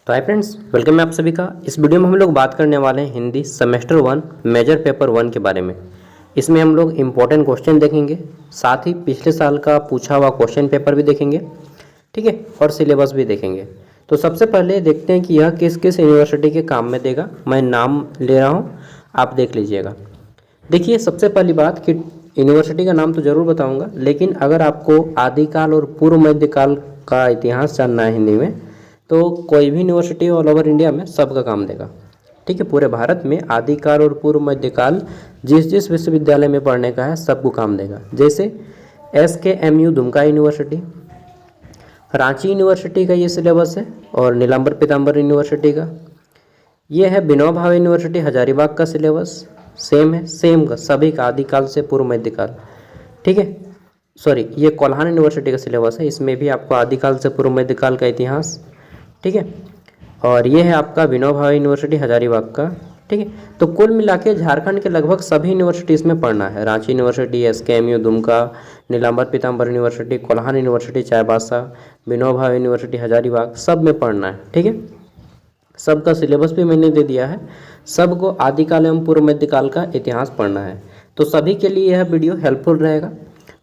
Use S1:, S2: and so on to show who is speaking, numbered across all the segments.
S1: तो hi friends, welcome है आप सभी का। इस वीडियो में हम लोग बात करने वाले हैं हिंदी सेमेस्टर 1 मेजर पेपर 1 के बारे में। इसमें हम लोग इम्पोर्टेंट क्वेश्चन देखेंगे, साथ ही पिछले साल का पूछा हुआ क्वेश्चन पेपर भी देखेंगे, ठीक है, और सिलेबस भी देखेंगे। तो सबसे पहले देखते हैं कि यह किस किस यूनिवर्सिटी के काम में देगा। मैं नाम ले रहा हूँ, आप देख लीजिएगा। देखिए, सबसे पहली बात कि यूनिवर्सिटी का नाम तो ज़रूर बताऊँगा, लेकिन अगर आपको आदिकाल और पूर्व मध्यकाल का इतिहास जानना है हिंदी में, तो कोई भी यूनिवर्सिटी ऑल ओवर इंडिया में सबका काम देगा, ठीक है। पूरे भारत में आदिकाल और पूर्व मध्यकाल जिस जिस विश्वविद्यालय में पढ़ने का है सबको काम देगा। जैसे SKMU Dumka university, Ranchi university का ये सिलेबस है, और नीलांबर पीताम्बर यूनिवर्सिटी का ये है। विनोबा भावे यूनिवर्सिटी हजारीबाग का सिलेबस सेम है, सेम का सभी का आदिकाल से पूर्व मध्यकाल, ठीक है। सॉरी, ये कोल्हान यूनिवर्सिटी का सिलेबस है, इसमें भी आपको आदिकाल से पूर्व मध्यकाल का इतिहास, ठीक है। और ये है आपका विनोबा भावे यूनिवर्सिटी हजारीबाग का, ठीक है। तो कुल मिला के झारखंड के लगभग सभी यूनिवर्सिटीज़ में पढ़ना है। रांची यूनिवर्सिटी, SKMU दुमका, नीलांबर पीताम्बर university, Kolhan university Chaibasa, Vinoba Bhave university Hazaribagh, सब में पढ़ना है, ठीक है। सबका सिलेबस भी मैंने दे दिया है। सबको आदिकाल एवं पूर्व मध्यकाल का इतिहास पढ़ना है, तो सभी के लिए यह वीडियो हेल्पफुल रहेगा।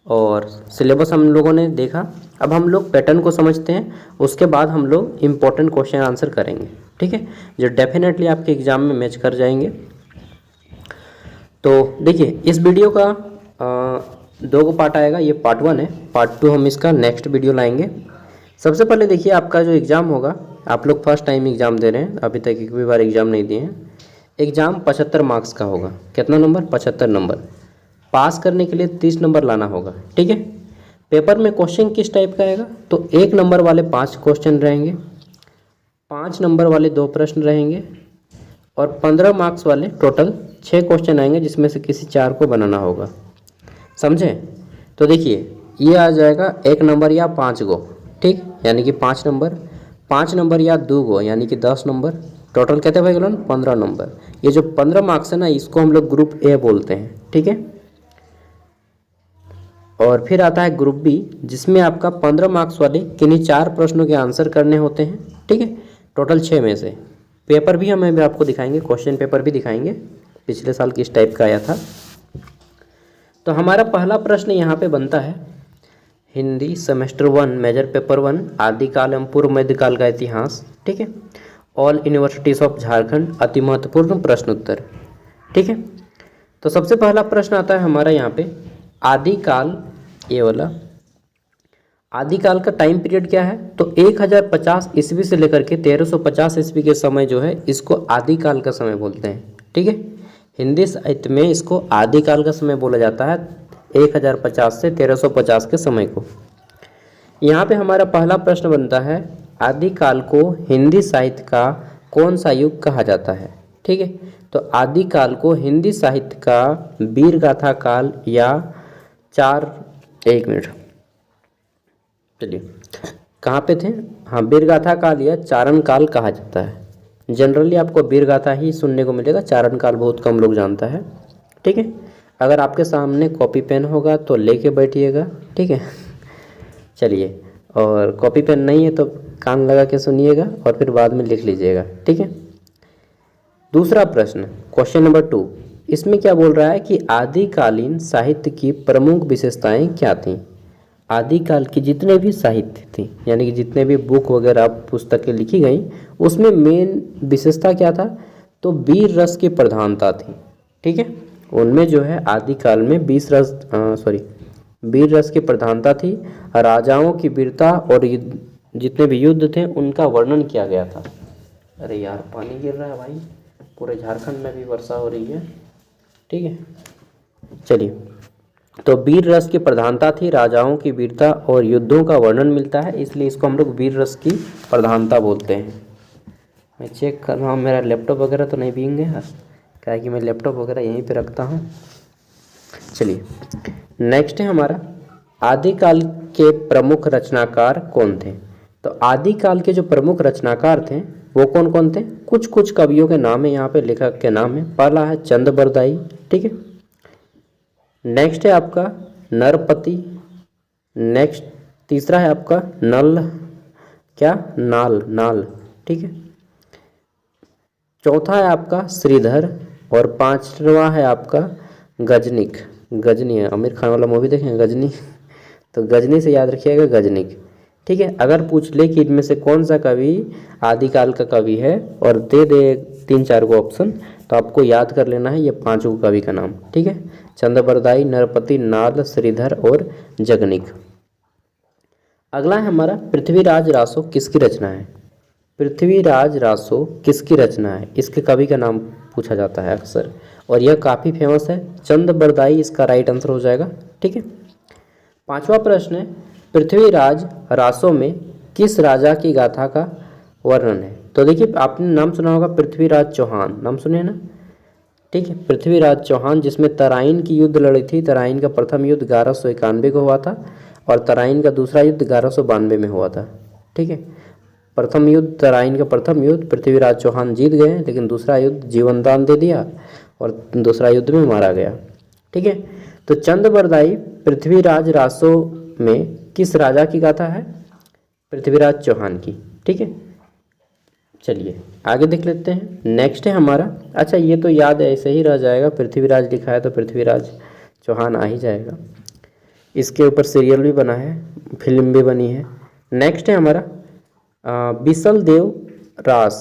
S1: और सिलेबस हम लोगों ने देखा, अब हम लोग पैटर्न को समझते हैं, उसके बाद हम लोग इम्पोर्टेंट क्वेश्चन आंसर करेंगे, ठीक है, जो डेफिनेटली आपके एग्जाम में मैच कर जाएंगे। तो देखिए, इस वीडियो का दो को पार्ट आएगा, ये पार्ट 1 है, पार्ट 2 हम इसका नेक्स्ट वीडियो लाएंगे। सबसे पहले देखिए, आपका जो एग्ज़ाम होगा, आप लोग फर्स्ट टाइम एग्ज़ाम दे रहे हैं, अभी तक एक भी बार एग्ज़ाम नहीं दिए हैं। एग्ज़ाम 75 मार्क्स का होगा। कितना नंबर? 75 नंबर। पास करने के लिए 30 नंबर लाना होगा, ठीक है। पेपर में क्वेश्चन किस टाइप का आएगा? तो 1 नंबर वाले 5 क्वेश्चन रहेंगे, 5 नंबर वाले 2 प्रश्न रहेंगे, और 15 मार्क्स वाले टोटल 6 क्वेश्चन आएंगे, जिसमें से किसी 4 को बनाना होगा। समझे? तो देखिए, ये आ जाएगा 1 नंबर या 5 गो, ठीक, यानी कि 5 नंबर, 5 नंबर या 2 गो यानी कि 10 नंबर, टोटल कहते भाई गलन 15 नंबर। ये जो 15 मार्क्स है ना, इसको हम लोग ग्रुप A बोलते हैं, ठीक है। और फिर आता है ग्रुप B, जिसमें आपका 15 मार्क्स वाले किन्हीं 4 प्रश्नों के आंसर करने होते हैं, ठीक है, टोटल 6 में से। पेपर भी हमें भी आपको दिखाएंगे, क्वेश्चन पेपर भी दिखाएंगे पिछले साल किस टाइप का आया था। तो हमारा पहला प्रश्न यहाँ पे बनता है, हिंदी सेमेस्टर 1 मेजर पेपर 1 आदिकाल एवं पूर्व मध्यकाल का इतिहास, ठीक है, ऑल यूनिवर्सिटीज़ ऑफ झारखंड, अति महत्वपूर्ण प्रश्न उत्तर, ठीक है। तो सबसे पहला प्रश्न आता है हमारा यहाँ पे, आदिकाल, ये वाला आदिकाल का टाइम पीरियड क्या है? तो 1050 ईस्वी से लेकर के 1350 ईस्वी के समय जो है, इसको आदिकाल का समय बोलते हैं, ठीक है। हिंदी साहित्य में इसको आदिकाल का समय बोला जाता है, 1050 से 1350 के समय को। यहाँ पे हमारा पहला प्रश्न बनता है, आदिकाल को हिंदी साहित्य का कौन सा युग कहा जाता है, ठीक है। तो आदिकाल को हिंदी साहित्य का वीर गाथा काल या एक मिनट, चलिए कहाँ पे थे, हाँ, वीर गाथा काल या चारण काल कहा जाता है। जनरली आपको वीर गाथा ही सुनने को मिलेगा, चारण काल बहुत कम लोग जानता है, ठीक है। अगर आपके सामने कॉपी पेन होगा तो लेके बैठिएगा, ठीक है। चलिए, और कॉपी पेन नहीं है तो कान लगा के सुनिएगा और फिर बाद में लिख लीजिएगा, ठीक है। दूसरा प्रश्न, क्वेश्चन नंबर 2, इसमें क्या बोल रहा है कि आदिकालीन साहित्य की प्रमुख विशेषताएं क्या थीं? आदिकाल की जितने भी साहित्य थी, यानी कि जितने भी बुक वगैरह पुस्तकें लिखी गई, उसमें मेन विशेषता क्या था? तो वीर रस की प्रधानता थी, ठीक है। उनमें जो है आदिकाल में वीर रस की प्रधानता थी, राजाओं की वीरता और जितने भी युद्ध थे उनका वर्णन किया गया था। अरे यार, पानी गिर रहा है भाई, पूरे झारखंड में भी वर्षा हो रही है, ठीक है। चलिए, तो वीर रस की प्रधानता थी, राजाओं की वीरता और युद्धों का वर्णन मिलता है, इसलिए इसको हम लोग वीर रस की प्रधानता बोलते हैं। मैं चेक कर रहा हूँ मेरा लैपटॉप वगैरह तो नहीं भीग गया, क्या है कि मैं लैपटॉप वगैरह यहीं पे रखता हूँ। चलिए, नेक्स्ट है हमारा, आदिकाल के प्रमुख रचनाकार कौन थे? तो आदिकाल के जो प्रमुख रचनाकार थे वो कौन कौन थे? कुछ कुछ कवियों के नाम है, यहाँ पे लेखक के नाम है। पहला है चंद बरदाई, ठीक है। नेक्स्ट है आपका नरपति, नेक्स्ट तीसरा है आपका नाल, ठीक है। चौथा है आपका श्रीधर और पांचवा है आपका गजनिक। गजनी है, आमिर खान वाला मूवी देखें गजनी, तो गजनी से याद रखिएगा गजनिक। ठीक है, अगर पूछ ले कि इनमें से कौन सा कवि आदिकाल का कवि है और दे दे 3-4 को ऑप्शन, तो आपको याद कर लेना है ये 5 कवि का नाम। ठीक है, चंद्रबरदाई, नरपति, नाल, श्रीधर और जगनिक। अगला है हमारा पृथ्वीराज रासो किसकी रचना है। पृथ्वीराज रासो किसकी रचना है, इसके कवि का नाम पूछा जाता है अक्सर और यह काफ़ी फेमस है। चंद्रबरदाई इसका राइट आंसर हो जाएगा। ठीक है, 5वां प्रश्न है पृथ्वीराज रासो में किस राजा की गाथा का वर्णन है। तो देखिए आपने नाम सुना होगा पृथ्वीराज चौहान, नाम सुने ना। ठीक है, पृथ्वीराज चौहान जिसमें तराइन की युद्ध लड़ी थी। तराइन का प्रथम युद्ध 1191 को हुआ था और तराइन का दूसरा युद्ध 1192 में हुआ था। ठीक है, प्रथम युद्ध तराइन का प्रथम युद्ध पृथ्वीराज चौहान जीत गए, लेकिन दूसरा युद्ध जीवन दान दे दिया और दूसरा युद्ध में मारा गया। ठीक है, तो चंद्रबरदाई पृथ्वीराज रासो में किस राजा की गाथा है, पृथ्वीराज चौहान की। ठीक है, चलिए आगे देख लेते हैं। नेक्स्ट है हमारा, अच्छा ये तो याद है, ऐसे ही रह जाएगा, पृथ्वीराज लिखा है तो पृथ्वीराज चौहान आ ही जाएगा। इसके ऊपर सीरियल भी बना है, फिल्म भी बनी है। नेक्स्ट है हमारा बीसल देव रास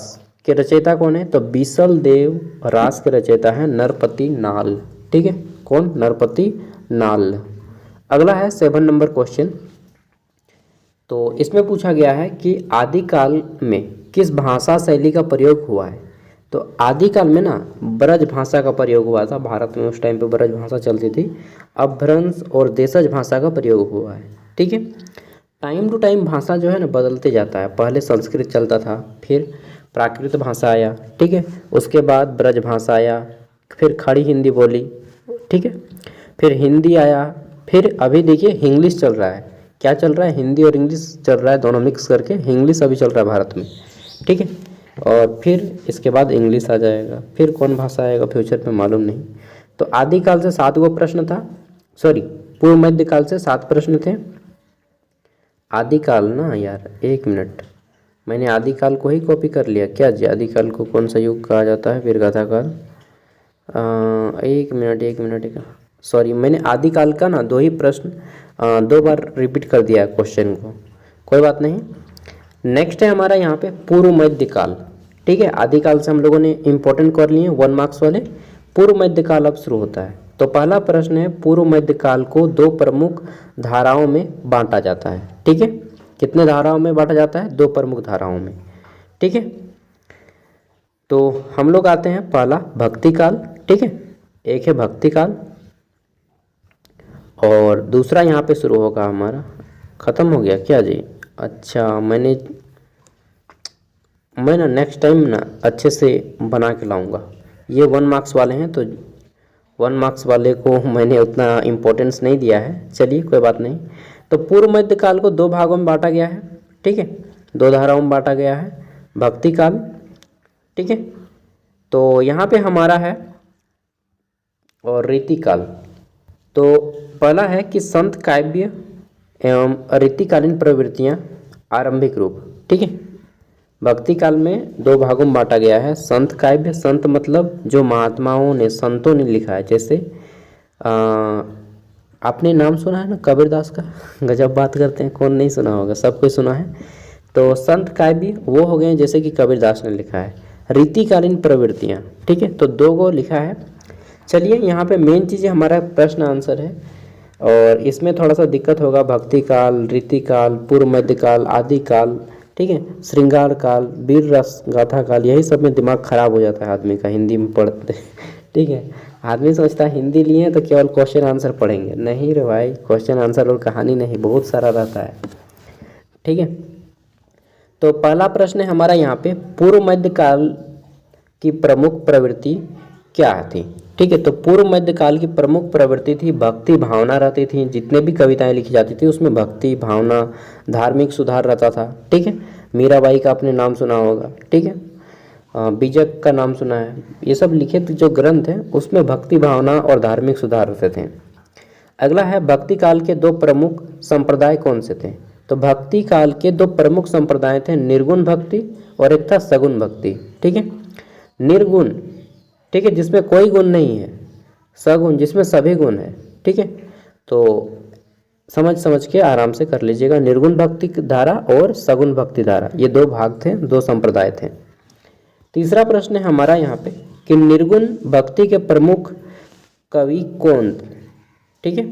S1: के रचयिता कौन है। तो बीसल देव रास के रचयिता है नरपति नाल। ठीक है, कौन, नरपति नाल। अगला है 7 नंबर क्वेश्चन। तो इसमें पूछा गया है कि आदिकाल में किस भाषा शैली का प्रयोग हुआ है। तो आदिकाल में ना ब्रज भाषा का प्रयोग हुआ था, भारत में उस टाइम पे ब्रज भाषा चलती थी। अपभ्रंश और देशज भाषा का प्रयोग हुआ है। ठीक है, टाइम टू टाइम भाषा जो है ना बदलते जाता है। पहले संस्कृत चलता था, फिर प्राकृत भाषा आया। ठीक है, उसके बाद ब्रज भाषा आया, फिर खड़ी हिंदी बोली। ठीक है, फिर हिंदी आया, फिर अभी देखिए इंग्लिश चल रहा है। क्या चल रहा है, हिंदी और इंग्लिश चल रहा है, दोनों मिक्स करके इंग्लिश अभी चल रहा है भारत में। ठीक है, और फिर इसके बाद इंग्लिश आ जाएगा, फिर कौन भाषा आएगा फ्यूचर में मालूम नहीं। तो आदिकाल से 7 प्रश्न था, सॉरी पूर्व मध्यकाल से 7 प्रश्न थे। आदिकाल ना यार, 1 मिनट, मैंने आदिकाल को ही कॉपी कर लिया क्या जी। आदिकाल को कौन सा युग कहा जाता है, फिर गाथाकाल। 1 मिनट, सॉरी मैंने आदिकाल का ना 2 ही प्रश्न 2 बार रिपीट कर दिया क्वेश्चन को, कोई बात नहीं। नेक्स्ट है हमारा यहाँ पे पूर्व मध्यकाल। ठीक है, आदिकाल से हम लोगों ने इंपॉर्टेंट कर लिए 1 मार्क्स वाले। पूर्व मध्यकाल अब शुरू होता है। तो पहला प्रश्न है पूर्व मध्यकाल को 2 प्रमुख धाराओं में बांटा जाता है। ठीक है, कितने धाराओं में बांटा जाता है, 2 प्रमुख धाराओं में। ठीक है, तो हम लोग आते हैं पहला भक्ति काल। ठीक है, एक है भक्ति काल और दूसरा यहाँ पे शुरू होगा हमारा, ख़त्म हो गया क्या जी। अच्छा मैं ना नेक्स्ट टाइम ना अच्छे से बना के लाऊंगा। ये 1 मार्क्स वाले हैं तो 1 मार्क्स वाले को मैंने उतना इम्पोर्टेंस नहीं दिया है। चलिए कोई बात नहीं। तो पूर्व मध्यकाल को 2 भागों में बांटा गया है। ठीक है, 2 धाराओं में बांटा गया है, भक्ति काल। ठीक है, तो यहाँ पे हमारा है और रीतिकाल। तो पहला है कि संत काव्य एवं रीतिकालीन प्रवृत्तियाँ आरंभिक रूप। ठीक है, भक्ति काल में 2 भागों में बांटा गया है। संत काव्य, संत मतलब जो महात्माओं ने, संतों ने लिखा है। जैसे आपने नाम सुना है ना कबीरदास का, गजब बात करते हैं, कौन नहीं सुना होगा, सब कोई सुना है। तो संत काव्य वो हो गए जैसे कि कबीरदास ने लिखा है। रीतिकालीन प्रवृत्तियाँ, ठीक है, तो 2 को लिखा है। चलिए यहाँ पे मेन चीज़ हमारा प्रश्न आंसर है और इसमें थोड़ा सा दिक्कत होगा। भक्ति काल, रीतिकाल, पूर्व मध्यकाल, आदिकाल, ठीक है, श्रृंगार काल, वीर रस गाथा काल, यही सब में दिमाग खराब हो जाता है आदमी का हिंदी में पढ़ते। ठीक है, आदमी सोचता है हिंदी लिए तो केवल क्वेश्चन आंसर पढ़ेंगे, नहीं रे भाई, क्वेश्चन आंसर और कहानी नहीं, बहुत सारा रहता है। ठीक है, तो पहला प्रश्न है हमारा यहाँ पे पूर्व मध्यकाल की प्रमुख प्रवृत्ति क्या थी। ठीक है, तो पूर्व मध्यकाल की प्रमुख प्रवृत्ति थी भक्ति भावना रहती थी। जितने भी कविताएं लिखी जाती थी उसमें भक्ति भावना, धार्मिक सुधार रहता था। ठीक है, मीराबाई का आपने नाम सुना होगा। ठीक है, बीजक का नाम सुना है। ये सब लिखित जो ग्रंथ हैं उसमें भक्ति भावना और धार्मिक सुधार रहते थे। अगला है भक्ति काल के 2 प्रमुख संप्रदाय कौन से थे। तो भक्ति काल के 2 प्रमुख संप्रदाय थे, निर्गुण भक्ति और एक था सगुण भक्ति। ठीक है, निर्गुण, ठीक है, जिसमें कोई गुण नहीं है, सगुण जिसमें सभी गुण है, ठीक है। तो समझ के आराम से कर लीजिएगा। निर्गुण भक्ति धारा और सगुण भक्ति धारा, ये दो भाग थे, दो संप्रदाय थे। तीसरा प्रश्न है हमारा यहाँ पे कि निर्गुण भक्ति के प्रमुख कवि कौन, ठीक है।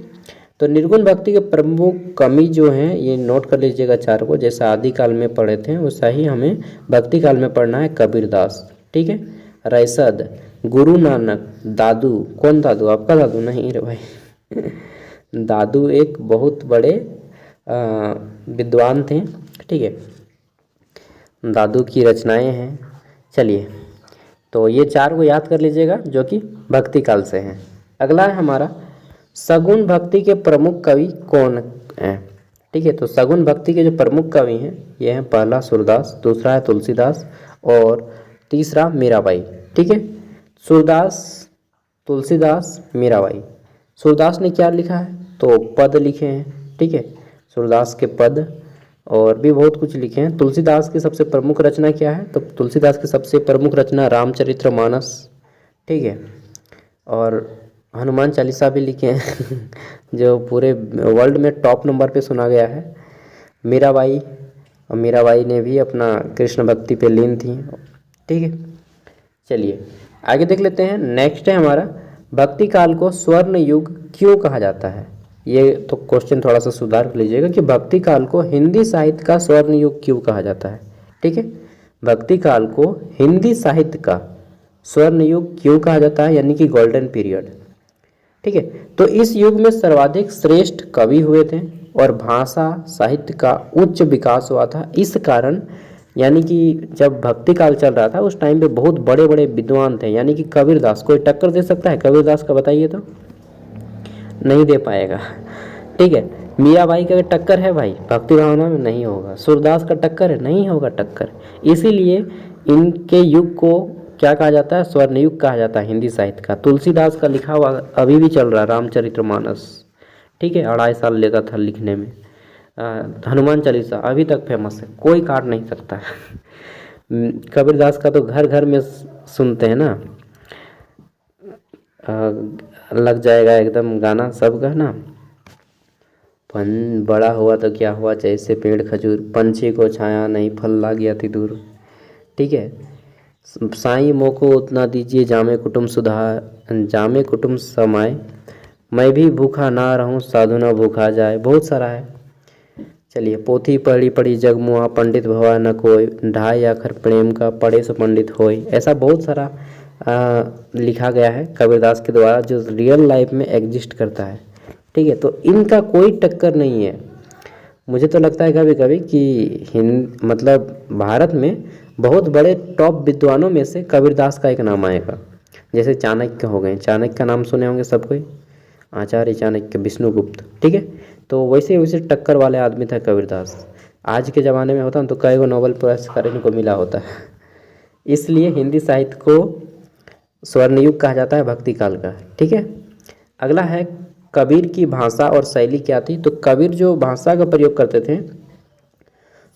S1: तो निर्गुण भक्ति के प्रमुख कवि जो हैं ये नोट कर लीजिएगा चार को, जैसे आदि काल में पढ़े थे वैसा ही हमें भक्ति काल में पढ़ना है। कबीरदास, ठीक है, रैसद, गुरु नानक, दादू। कौन दादू? आपका दादू? नहीं रे भाई दादू एक बहुत बड़े विद्वान थे, ठीक है, दादू की रचनाएं हैं। चलिए, तो ये चार को याद कर लीजिएगा जो कि भक्ति काल से हैं। अगला है हमारा सगुण भक्ति के प्रमुख कवि कौन है, ठीक है। तो सगुण भक्ति के जो प्रमुख कवि हैं ये हैं, पहला सूरदास, दूसरा है तुलसीदास और तीसरा मीराबाई, ठीक है। सूरदास, तुलसीदास, मीराबाई। सूरदास ने क्या लिखा है? तो पद लिखे हैं, ठीक है, सूरदास के पद, और भी बहुत कुछ लिखे हैं। तुलसीदास की सबसे प्रमुख रचना क्या है? तो तुलसीदास की सबसे प्रमुख रचना रामचरितमानस, ठीक है, और हनुमान चालीसा भी लिखे हैं जो पूरे वर्ल्ड में टॉप नंबर पे सुना गया है। मीराबाई, और मीराबाई ने भी अपना कृष्ण भक्ति पे लीन थी, ठीक है। चलिए आगे देख लेते हैं। नेक्स्ट है हमारा भक्ति काल को स्वर्ण युग क्यों कहा जाता है। ये तो क्वेश्चन थोड़ा सा सुधार कर लीजिएगा कि भक्ति काल को हिंदी साहित्य का स्वर्ण युग क्यों कहा जाता है, ठीक है। भक्ति काल को हिंदी साहित्य का स्वर्ण युग क्यों कहा जाता है, यानी कि गोल्डन पीरियड, ठीक है। तो इस युग में सर्वाधिक श्रेष्ठ कवि हुए थे और भाषा साहित्य का उच्च विकास हुआ था। इस कारण यानी कि जब भक्ति काल चल रहा था उस टाइम पे बहुत बड़े बड़े विद्वान थे, यानी कि कबीरदास। कोई टक्कर दे सकता है कबीरदास का? बताइए तो, नहीं दे पाएगा, ठीक है। मीराबाई का टक्कर है भाई भक्ति भावना में? नहीं होगा। सूरदास का टक्कर है? नहीं होगा टक्कर। इसीलिए इनके युग को क्या कहा जाता है? स्वर्ण युग कहा जाता है हिंदी साहित्य का। तुलसीदास का लिखा हुआ अभी भी चल रहा है, रामचरितमानस, ठीक है, 2.5 साल लेगा था लिखने में। हनुमान चालीसा अभी तक फेमस है, कोई काट नहीं सकता कबीरदास का तो घर घर में सुनते हैं ना, लग जाएगा एकदम गाना सबका ना। पन बड़ा हुआ तो क्या हुआ, जैसे पेड़ खजूर, पंछी को छाया नहीं फल ला गया थी दूर, ठीक है। साईं मोको उतना दीजिए जामे कुटुम्ब सुधार, जामे कुटुम्ब समाए, मैं भी भूखा ना रहूं साधु ना भूखा जाए। बहुत सारा है। चलिए, पोथी पढ़ी पढ़ी जगमुआ, पंडित भवा न कोई, ढाई आखर प्रेम का पढ़े से पंडित होय। ऐसा बहुत सारा लिखा गया है कबीरदास के द्वारा जो रियल लाइफ में एग्जिस्ट करता है, ठीक है। तो इनका कोई टक्कर नहीं है। मुझे तो लगता है कभी कभी कि मतलब भारत में बहुत बड़े टॉप विद्वानों में से कबीरदास का एक नाम आएगा। जैसे चाणक्य हो गए, चाणक्य का नाम सुने होंगे सब कोई, आचार्य चाणक्य, विष्णुगुप्त, ठीक है। तो वैसे टक्कर वाले आदमी था कबीरदास। आज के ज़माने में होता ना तो कई गो नोबेल पुरस्कार इनको मिला होता है। इसलिए हिंदी साहित्य को स्वर्ण युग कहा जाता है भक्ति काल का, ठीक है। अगला है कबीर की भाषा और शैली क्या थी। तो कबीर जो भाषा का प्रयोग करते थे,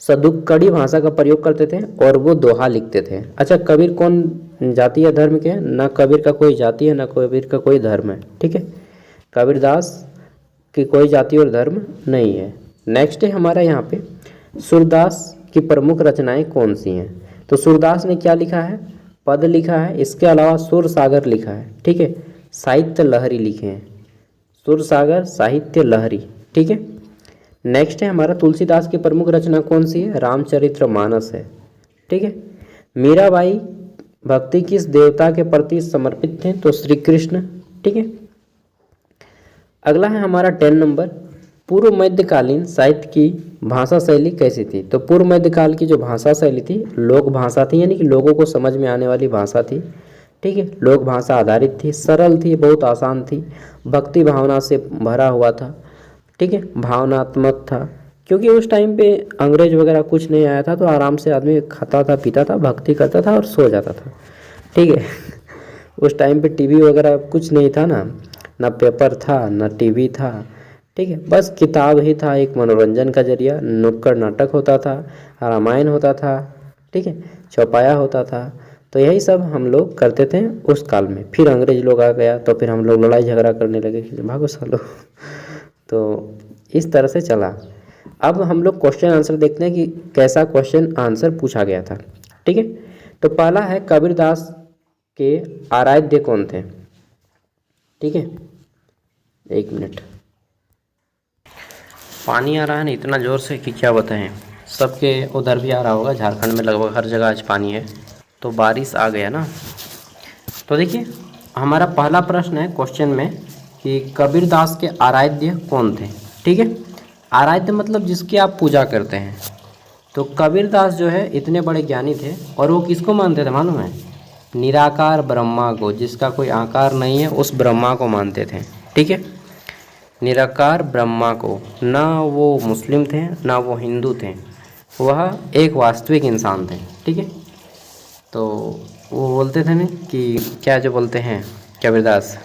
S1: सदुक्कड़ी भाषा का प्रयोग करते थे और वो दोहा लिखते थे। अच्छा, कबीर कौन जाति या धर्म के हैं? ना कबीर का कोई जाति है ना कबीर का कोई धर्म है, ठीक है। कबीरदास की कोई जाति और धर्म नहीं है। नेक्स्ट है हमारा यहाँ पे सूरदास की प्रमुख रचनाएं कौन सी हैं। तो सूरदास ने क्या लिखा है? पद लिखा है, इसके अलावा सुर सागर लिखा है, ठीक है, साहित्य लहरी लिखे हैं, सुर सागर साहित्य लहरी, ठीक है। नेक्स्ट है हमारा तुलसीदास की प्रमुख रचना कौन सी है? रामचरितमानस है, ठीक है। मीराबाई भक्ति किस देवता के प्रति समर्पित थे? तो श्री कृष्ण, ठीक है। अगला है हमारा 10 नंबर, पूर्व मध्यकालीन साहित्य की भाषा शैली कैसी थी। तो पूर्व मध्यकाल की जो भाषा शैली थी लोक भाषा थी, यानी कि लोगों को समझ में आने वाली भाषा थी, ठीक है। लोक भाषा आधारित थी, सरल थी, बहुत आसान थी, भक्ति भावना से भरा हुआ था, ठीक है, भावनात्मक था। क्योंकि उस टाइम पे अंग्रेज वगैरह कुछ नहीं आया था, तो आराम से आदमी खाता था, पीता था, भक्ति करता था और सो जाता था, ठीक है। उस टाइम पे टीवी वगैरह कुछ नहीं था ना पेपर था ना टीवी था, ठीक है। बस किताब ही था एक मनोरंजन का जरिया। नुक्कड़ नाटक होता था, रामायण होता था, ठीक है, चौपाया होता था, तो यही सब हम लोग करते थे उस काल में। फिर अंग्रेज लोग आ गया तो फिर हम लोग लड़ाई झगड़ा करने लगे कि भागो सालो। तो इस तरह से चला। अब हम लोग क्वेश्चन आंसर देखते हैं कि कैसा क्वेश्चन आंसर पूछा गया था। ठीक है, तो पहला है कबीरदास के आराध्य कौन थे। ठीक है, 1 मिनट। पानी आ रहा है ना इतना ज़ोर से कि क्या बताएं। सबके उधर भी आ रहा होगा, झारखंड में लगभग हर जगह आज पानी है, तो बारिश आ गया ना। तो देखिए हमारा पहला प्रश्न है क्वेश्चन में कि कबीरदास के आराध्य कौन थे। ठीक है, आराध्य मतलब जिसकी आप पूजा करते हैं। तो कबीरदास जो है इतने बड़े ज्ञानी थे और वो किसको मानते थे मालूम है? निराकार ब्रह्मा को, जिसका कोई आकार नहीं है, उस ब्रह्मा को मानते थे। ठीक है, निराकार ब्रह्मा को। ना वो मुस्लिम थे ना वो हिंदू थे, वह एक वास्तविक इंसान थे। ठीक है, तो वो बोलते थे ना कि क्या जो बोलते हैं कबीरदास,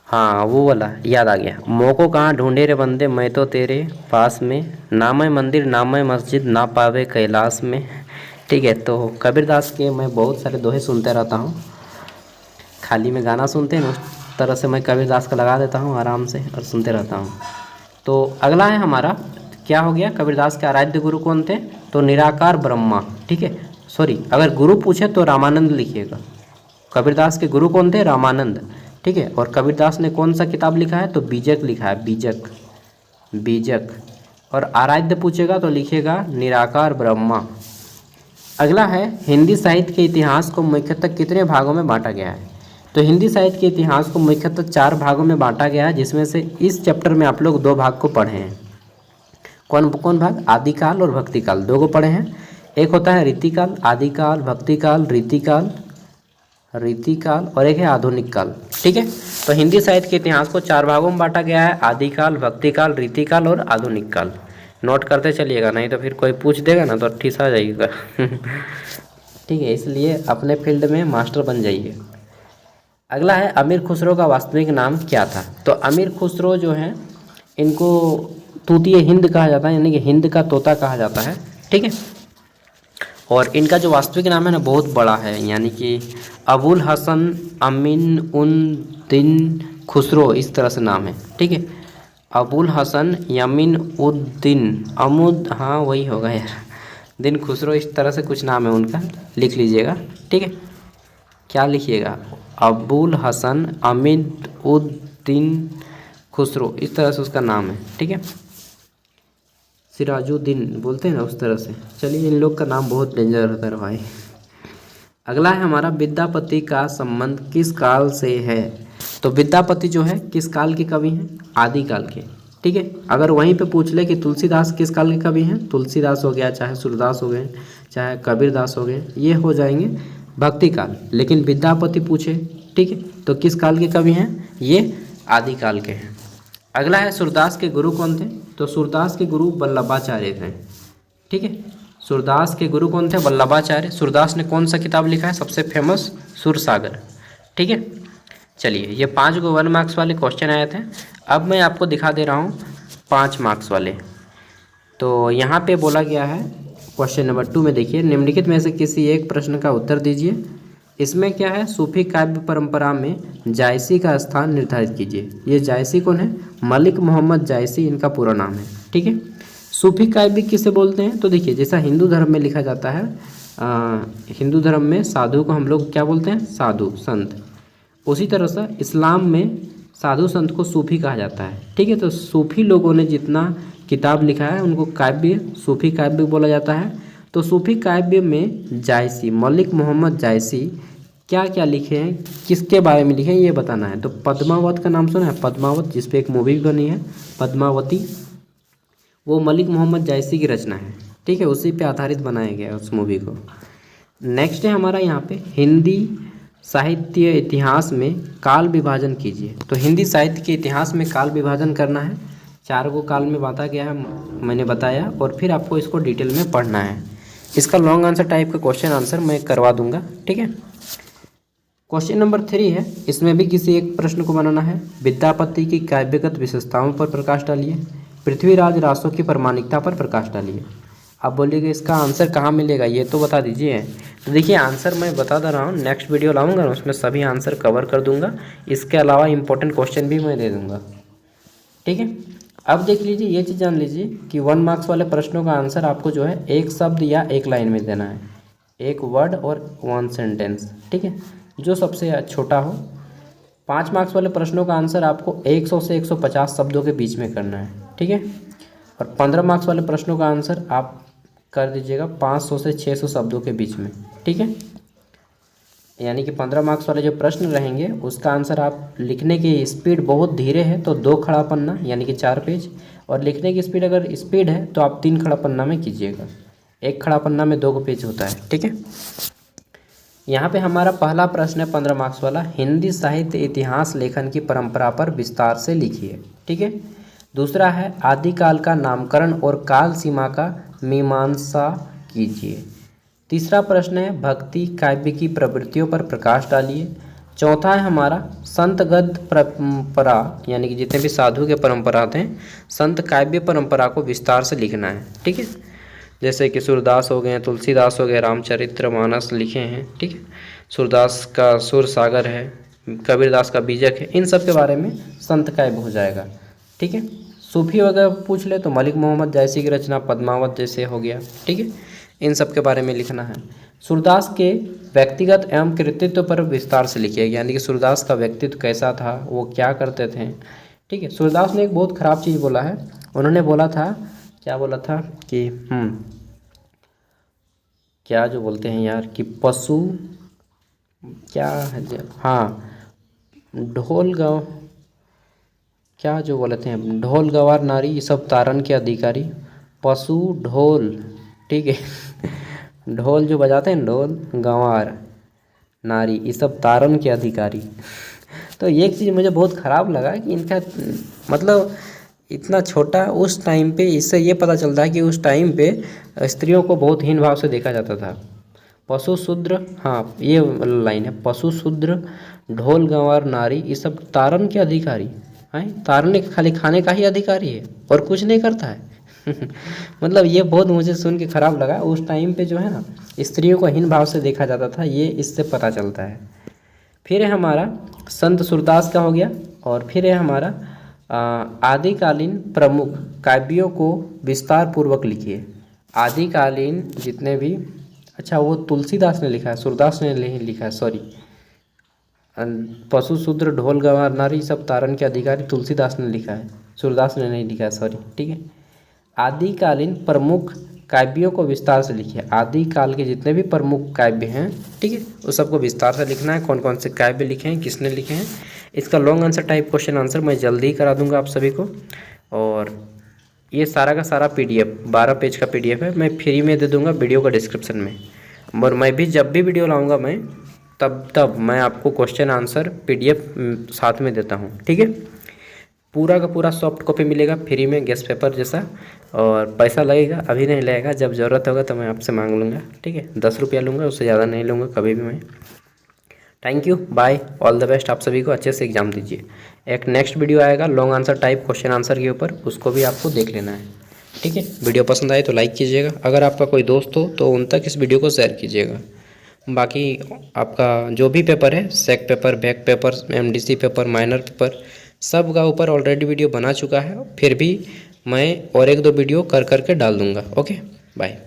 S1: हाँ वो वाला याद आ गया, मोको कहाँ ढूंढे रे बंदे मैं तो तेरे पास में, ना मैं मंदिर ना मैं मस्जिद ना पावे कैलाश में। ठीक है, तो कबीरदास के मैं बहुत सारे दोहे सुनते रहता हूँ, खाली में गाना सुनते हैं ना, उस तरह से मैं कबीरदास का लगा देता हूँ आराम से और सुनते रहता हूँ। तो अगला है हमारा, क्या हो गया, कबीरदास के आराध्य गुरु कौन थे? तो निराकार ब्रह्मा। ठीक है, सॉरी, अगर गुरु पूछे तो रामानंद लिखिएगा। कबीरदास के गुरु कौन थे? रामानंद। ठीक है, और कबीरदास ने कौन सा किताब लिखा है? तो बीजक लिखा है, बीजक, बीजक। और आराध्य पूछेगा तो लिखिएगा निराकार ब्रह्मा। अगला है हिंदी साहित्य के इतिहास को मुख्यतः कितने भागों में बांटा गया है? तो हिंदी साहित्य के इतिहास को मुख्यतः 4 भागों में बांटा गया है, जिसमें से इस चैप्टर में आप लोग 2 भाग को पढ़े हैं। कौन कौन भाग? आदिकाल और भक्तिकाल, 2 को पढ़े हैं। एक होता है रीतिकाल, आदिकाल, भक्तिकाल, रीतिकाल, रीतिकाल, और एक है आधुनिक काल। ठीक है, तो हिंदी साहित्य के इतिहास को 4 भागों में बांटा गया है, आदिकाल, भक्तिकाल, रीतिकाल और आधुनिक काल। नोट करते चलिएगा, नहीं तो फिर कोई पूछ देगा ना तो ठिसा जाइएगा। ठीक है, इसलिए अपने फील्ड में मास्टर बन जाइए। अगला है अमीर खुसरो का वास्तविक नाम क्या था? तो अमीर खुसरो जो है इनको तूतिए हिंद कहा जाता है, यानी कि हिंद का तोता कहा जाता है। ठीक है, और इनका जो वास्तविक नाम है ना बहुत बड़ा है, यानी कि अबुल हसन अमीन उन दिन खुसरो, इस तरह से नाम है। ठीक है, अबुल हसन यमीन उद्दीन अमुद, हाँ वही होगा यार, दिन खुसरो, इस तरह से कुछ नाम है उनका, लिख लीजिएगा। ठीक है, क्या लिखिएगा? अबुल हसन अमीन उद्दीन खुसरो, इस तरह से उसका नाम है। ठीक है, सिराजुद्दीन बोलते हैं ना उस तरह से। चलिए, इन लोग का नाम बहुत डेंजर होता है भाई। अगला है हमारा विद्यापति का संबंध किस काल से है? तो विद्यापति जो है किस काल के कवि हैं? आदिकाल के। ठीक है, अगर वहीं पे पूछ ले कि तुलसीदास किस काल के कवि हैं, तुलसीदास हो गया, चाहे सूरदास हो गए, चाहे कबीरदास हो गए, ये हो जाएंगे भक्ति काल। लेकिन विद्यापति पूछे, ठीक है, तो किस काल के कवि हैं? ये आदिकाल के हैं। अगला है सूरदास के गुरु कौन थे? तो सूरदास के गुरु वल्लभाचार्य थे। ठीक है, सूरदास के गुरु कौन थे? वल्लभाचार्य। सूरदास ने कौन सा किताब लिखा है सबसे फेमस? सूरसागर। ठीक है, चलिए, ये 5 को 1 मार्क्स वाले क्वेश्चन आए थे। अब मैं आपको दिखा दे रहा हूँ 5 मार्क्स वाले। तो यहाँ पे बोला गया है क्वेश्चन नंबर 2 में, देखिए, निम्नलिखित में से किसी एक प्रश्न का उत्तर दीजिए। इसमें क्या है? सूफी काव्य परंपरा में जायसी का स्थान निर्धारित कीजिए। ये जायसी कौन है? मलिक मोहम्मद जायसी इनका पूरा नाम है। ठीक है, सूफी काव्य किसे बोलते हैं? तो देखिए, जैसा हिंदू धर्म में लिखा जाता है, हिंदू धर्म में साधु को हम लोग क्या बोलते हैं? साधु संत। उसी तरह से इस्लाम में साधु संत को सूफी कहा जाता है। ठीक है, तो सूफी लोगों ने जितना किताब लिखा है उनको काव्य, सूफी काव्य बोला जाता है। तो सूफी काव्य में जायसी, मलिक मोहम्मद जायसी क्या क्या लिखे हैं, किसके बारे में लिखे हैं, ये बताना है। तो पद्मावत का नाम सुना है? पद्मावत, जिस पे एक मूवी भी बनी है पद्मावती, वो मलिक मोहम्मद जायसी की रचना है। ठीक है, उसी पे आधारित बनाया गया है उस मूवी को। नेक्स्ट है हमारा यहाँ पे, हिंदी साहित्य इतिहास में काल विभाजन कीजिए। तो हिंदी साहित्य के इतिहास में काल विभाजन करना है। 4 को काल में बांटा गया है, मैंने बताया, और फिर आपको इसको डिटेल में पढ़ना है। इसका लॉन्ग आंसर टाइप का क्वेश्चन आंसर मैं करवा दूंगा। ठीक है, क्वेश्चन नंबर 3 है, इसमें भी किसी एक प्रश्न को बनाना है। विद्यापति की काव्यगत विशेषताओं पर प्रकाश डालिए। पृथ्वीराज रासों की प्रामाणिकता पर प्रकाश डालिए। आप बोलिएगा इसका आंसर कहाँ मिलेगा, ये तो बता दीजिए। तो देखिए आंसर मैं बता दे रहा हूँ, नेक्स्ट वीडियो लाऊंगा ना उसमें सभी आंसर कवर कर दूंगा, इसके अलावा इंपॉर्टेंट क्वेश्चन भी मैं दे दूंगा। ठीक है, अब देख लीजिए, ये चीज़ जान लीजिए कि 1 मार्क्स वाले प्रश्नों का आंसर आपको जो है एक शब्द या एक लाइन में देना है, एक वर्ड और 1 सेंटेंस। ठीक है, जो सबसे छोटा हो। 5 मार्क्स वाले प्रश्नों का आंसर आपको 100 से 150 शब्दों के बीच में करना है। ठीक है, और 15 मार्क्स वाले प्रश्नों का आंसर आप कर दीजिएगा 500 से 600 शब्दों के बीच में। ठीक है, यानी कि 15 मार्क्स वाले जो प्रश्न रहेंगे उसका आंसर आप लिखने की स्पीड बहुत धीरे है तो 2 खड़ा पन्ना यानी कि 4 पेज, और लिखने की स्पीड अगर स्पीड है तो आप 3 खड़ा पन्ना में कीजिएगा। 1 खड़ा पन्ना में 2 पेज होता है। ठीक है, यहाँ पे हमारा पहला प्रश्न है 15 मार्क्स वाला, हिंदी साहित्य इतिहास लेखन की परंपरा पर विस्तार से लिखिए। ठीक है, दूसरा है आदिकाल का नामकरण और काल सीमा का मीमांसा कीजिए। तीसरा प्रश्न है भक्ति काव्य की प्रवृत्तियों पर प्रकाश डालिए। चौथा है हमारा संत गद्य परंपरा, यानी कि जितने भी साधु के परंपरा थे, संत काव्य परंपरा को विस्तार से लिखना है। ठीक है, जैसे कि सूरदास हो गए, तुलसीदास हो गए, रामचरितमानस लिखे हैं। ठीक है, सूरदास का सुर सागर है, कबीरदास का बीजक है, इन सब के बारे में संत काव्य हो जाएगा। ठीक है, सूफी वगैरह पूछ ले तो मलिक मोहम्मद जैसी की रचना पद्मावत जैसे हो गया। ठीक है, इन सब के बारे में लिखना है। सूरदास के व्यक्तिगत एवं कृतित्व पर विस्तार से लिखिए, यानी कि सूरदास का व्यक्तित्व कैसा था, वो क्या करते थे। ठीक है, सूरदास ने एक बहुत ख़राब चीज़ बोला है, उन्होंने बोला था, क्या बोला था कि क्या जो बोलते हैं यार कि पशु क्या है, हाँ ढोल गाँव, क्या जो बोले थे, ढोल गवार नारी ये सब तारन के अधिकारी, पशु ढोल। ठीक है, ढोल जो बजाते हैं, ढोल गंवार नारी ये सब तारन के अधिकारी। तो ये एक चीज़ मुझे बहुत ख़राब लगा कि इनका मतलब इतना छोटा उस टाइम पे, इससे ये पता चलता है कि उस टाइम पे स्त्रियों को बहुत हीन भाव से देखा जाता था। पशु शूद्र, हाँ ये लाइन है, पशु शूद्र ढोल गंवार नारी ये सब तारन के अधिकारी हैं, तारने खाली खाने का ही अधिकारी है और कुछ नहीं करता है। मतलब ये बहुत मुझे सुन के खराब लगा। उस टाइम पे जो है ना स्त्रियों को हीन भाव से देखा जाता था, ये इससे पता चलता है। फिर है हमारा संत सूरदास का हो गया, और फिर है हमारा आदिकालीन प्रमुख काव्यों को विस्तार पूर्वक लिखिए। आदिकालीन जितने भी, अच्छा वो तुलसीदास ने लिखा है, सूरदास ने नहीं लिखा है, सॉरी। पशु शूद्र ढोल गंवार नारी सब तारन के अधिकारी तुलसीदास ने लिखा है, सूरदास ने नहीं लिखा है, सॉरी। ठीक है, आदिकालीन प्रमुख काव्यों को विस्तार से लिखिए। आदिकाल के जितने भी प्रमुख काव्य हैं, ठीक है, उस सबको विस्तार से लिखना है। कौन कौन से काव्य लिखे हैं, किसने लिखे हैं, इसका long answer type question answer मैं जल्दी ही करा दूंगा आप सभी को। और ये सारा का सारा PDF 12 पेज का PDF है, मैं फ्री में दे दूंगा वीडियो का डिस्क्रिप्शन में। और मैं भी जब भी वीडियो लाऊंगा मैं तब मैं आपको क्वेश्चन आंसर PDF साथ में देता हूँ। ठीक है, पूरा का पूरा सॉफ्ट कॉपी मिलेगा फ्री में, गेस्ट पेपर जैसा, और पैसा लगेगा, अभी नहीं लगेगा, जब ज़रूरत होगा तो मैं आपसे मांग लूँगा। ठीक है, 10 रुपया लूँगा, उससे ज़्यादा नहीं लूँगा कभी भी मैं। Thank you, bye, all the best. आप सभी को अच्छे से एग्जाम दीजिए। एक नेक्स्ट वीडियो आएगा long answer type question answer के ऊपर, उसको भी आपको देख लेना है। ठीक है, वीडियो पसंद आए तो लाइक कीजिएगा, अगर आपका कोई दोस्त हो तो उन तक इस वीडियो को शेयर कीजिएगा। बाकी आपका जो भी पेपर है, SEC paper, back paper, MDC paper, minor paper, सब का ऊपर ऑलरेडी वीडियो बना चुका है, फिर भी मैं और 1-2 वीडियो कर करके डाल दूँगा। Okay, bye.